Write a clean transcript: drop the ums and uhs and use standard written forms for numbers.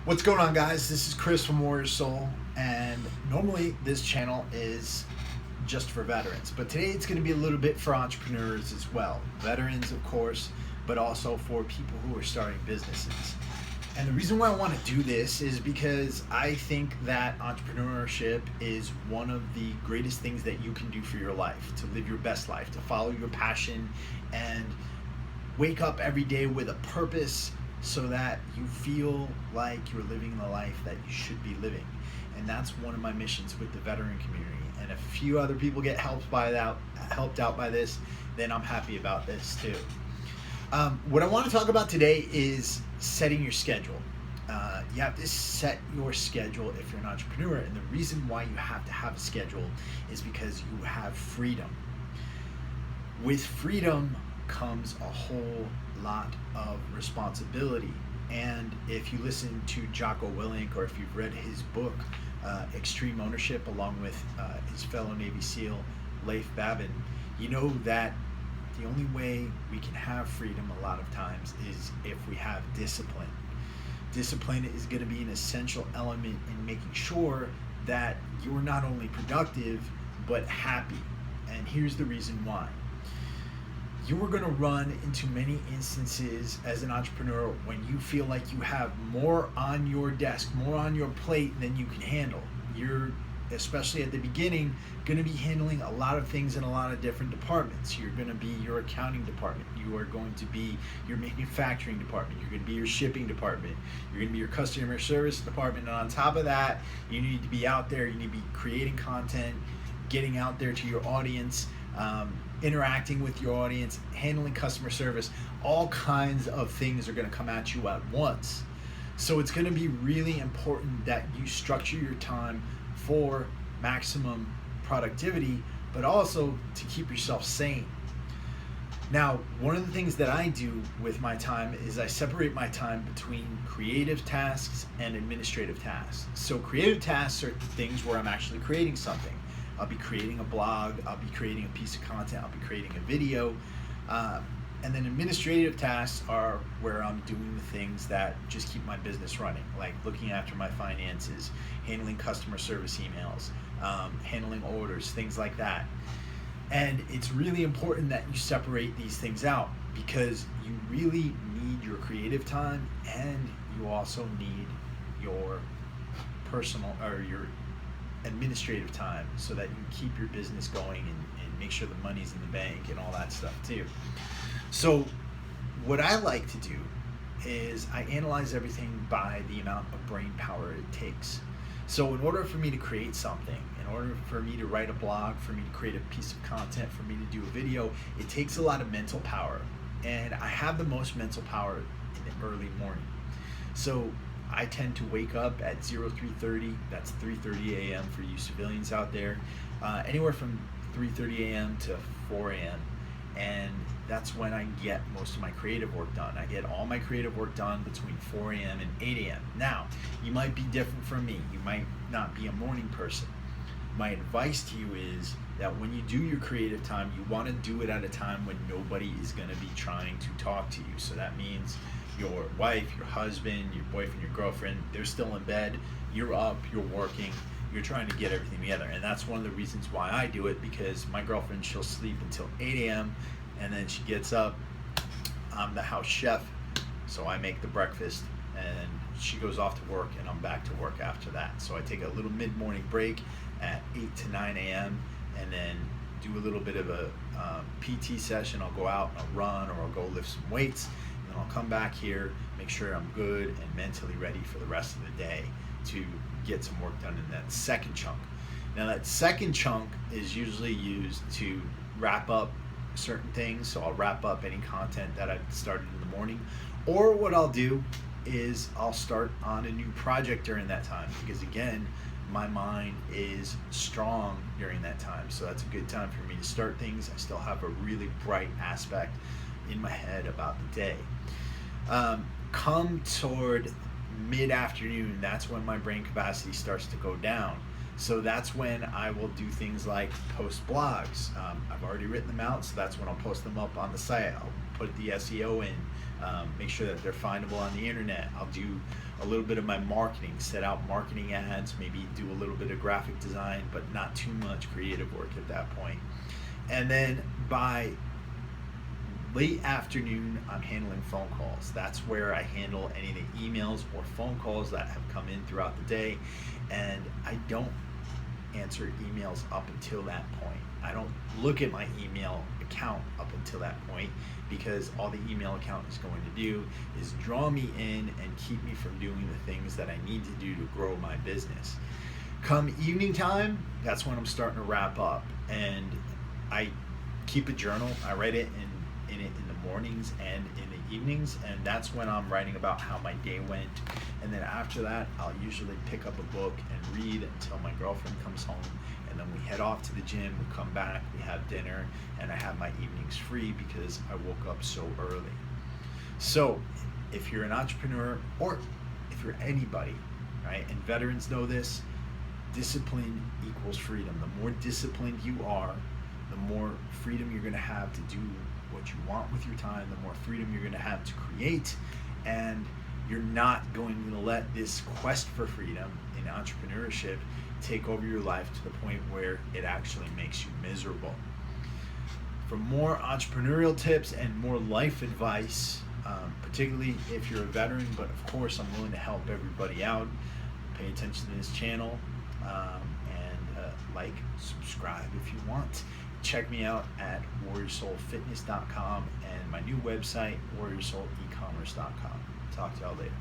What's going on, guys? This is Chris from Warrior Soul, and normally this channel is just for veterans, but today it's going to be a little bit for entrepreneurs as well. Veterans, of course, but also for people who are starting businesses. And the reason why I want to do this is because I think that entrepreneurship is one of the greatest things that you can do for your life, to live your best life, to follow your passion, and wake up every day with a purpose so that you feel like you're living the life that you should be living. And that's one of my missions with the veteran community. And if a few other people get helped out by this, then I'm happy about this too. What I want to talk about today is setting your schedule. You have to set your schedule if you're an entrepreneur, and the reason why you have to have a schedule is because you have freedom. With freedom comes a whole lot of responsibility. And if you listen to Jocko Willink, or if you've read his book, Extreme Ownership, along with his fellow Navy SEAL, Leif Babin, you know that the only way we can have freedom a lot of times is if we have discipline. Discipline is going to be an essential element in making sure that you're not only productive, but happy. And here's the reason why. You are going to run into many instances as an entrepreneur when you feel like you have more on your desk, more on your plate than you can handle. You're, especially at the beginning, going to be handling a lot of things in a lot of different departments. You're going to be your accounting department. You are going to be your manufacturing department. You're going to be your shipping department. You're going to be your customer service department. And on top of that, you need to be out there. You need to be creating content, getting out there to your audience, interacting with your audience, handling customer service. All kinds of things are going to come at you at once. So it's going to be really important that you structure your time for maximum productivity, but also to keep yourself sane. Now, one of the things that I do with my time is I separate my time between creative tasks and administrative tasks. So creative tasks are things where I'm actually creating something. I'll be creating a blog, I'll be creating a piece of content, I'll be creating a video. And then administrative tasks are where I'm doing the things that just keep my business running, like looking after my finances, handling customer service emails, handling orders, things like that. And it's really important that you separate these things out, because you really need your creative time, and you also need your personal or your administrative time so that you keep your business going and make sure the money's in the bank and all that stuff too. So what I like to do is I analyze everything by the amount of brain power it takes. So in order for me to create something, in order for me to write a blog, for me to create a piece of content, for me to do a video, it takes a lot of mental power. And I have the most mental power in the early morning. So I tend to wake up at 03:30. That's 3:30 a.m. for you civilians out there. Anywhere from 3:30 a.m. to 4 a.m. And that's when I get most of my creative work done. I get all my creative work done between 4 a.m. and 8 a.m. Now, you might be different from me. You might not be a morning person. My advice to you is that when you do your creative time, you want to do it at a time when nobody is going to be trying to talk to you. So that means your wife, your husband, your boyfriend, your girlfriend, they're still in bed, you're up, you're working, you're trying to get everything together. And that's one of the reasons why I do it, because my girlfriend, she'll sleep until 8 a.m. and then she gets up. I'm the house chef, so I make the breakfast, and she goes off to work, and I'm back to work after that. So I take a little mid-morning break at 8 to 9 a.m. and then do a little bit of a PT session. I'll go out and I'll run, or I'll go lift some weights, and I'll come back here, make sure I'm good and mentally ready for the rest of the day to get some work done in that second chunk. Now that second chunk is usually used to wrap up certain things. So I'll wrap up any content that I've started in the morning, or what I'll do is I'll start on a new project during that time, because again, my mind is strong during that time. So that's a good time for me to start things. I still have a really bright aspect in my head about the day. Come toward mid-afternoon, that's when my brain capacity starts to go down. So that's when I will do things like post blogs. I've already written them out, so that's when I'll post them up on the site. I'll put the SEO in, make sure that they're findable on the internet. I'll do a little bit of my marketing, set out marketing ads, maybe do a little bit of graphic design, but not too much creative work at that point. And then by late afternoon, I'm handling phone calls. That's where I handle any of the emails or phone calls that have come in throughout the day. And I don't answer emails up until that point. I don't look at my email account up until that point, because all the email account is going to do is draw me in and keep me from doing the things that I need to do to grow my business. Come evening time, that's when I'm starting to wrap up, and I keep a journal. I write it in the mornings and in the evenings, and that's when I'm writing about how my day went. And then after that, I'll usually pick up a book and read until my girlfriend comes home, and then we head off to the gym, we come back, we have dinner, and I have my evenings free because I woke up so early. So if you're an entrepreneur, or if you're anybody, right, and veterans know this, discipline equals freedom. The more disciplined you are, the more freedom you're going to have to do what you want with your time, the more freedom you're going to have to create, and you're not going to let this quest for freedom in entrepreneurship take over your life to the point where it actually makes you miserable. For more entrepreneurial tips and more life advice, particularly if you're a veteran, but of course I'm willing to help everybody out, pay attention to this channel, and like, subscribe if you want. Check me out at warriorsoulfitness.com and my new website, warriorsoul.ecommerce.com. Talk to y'all later.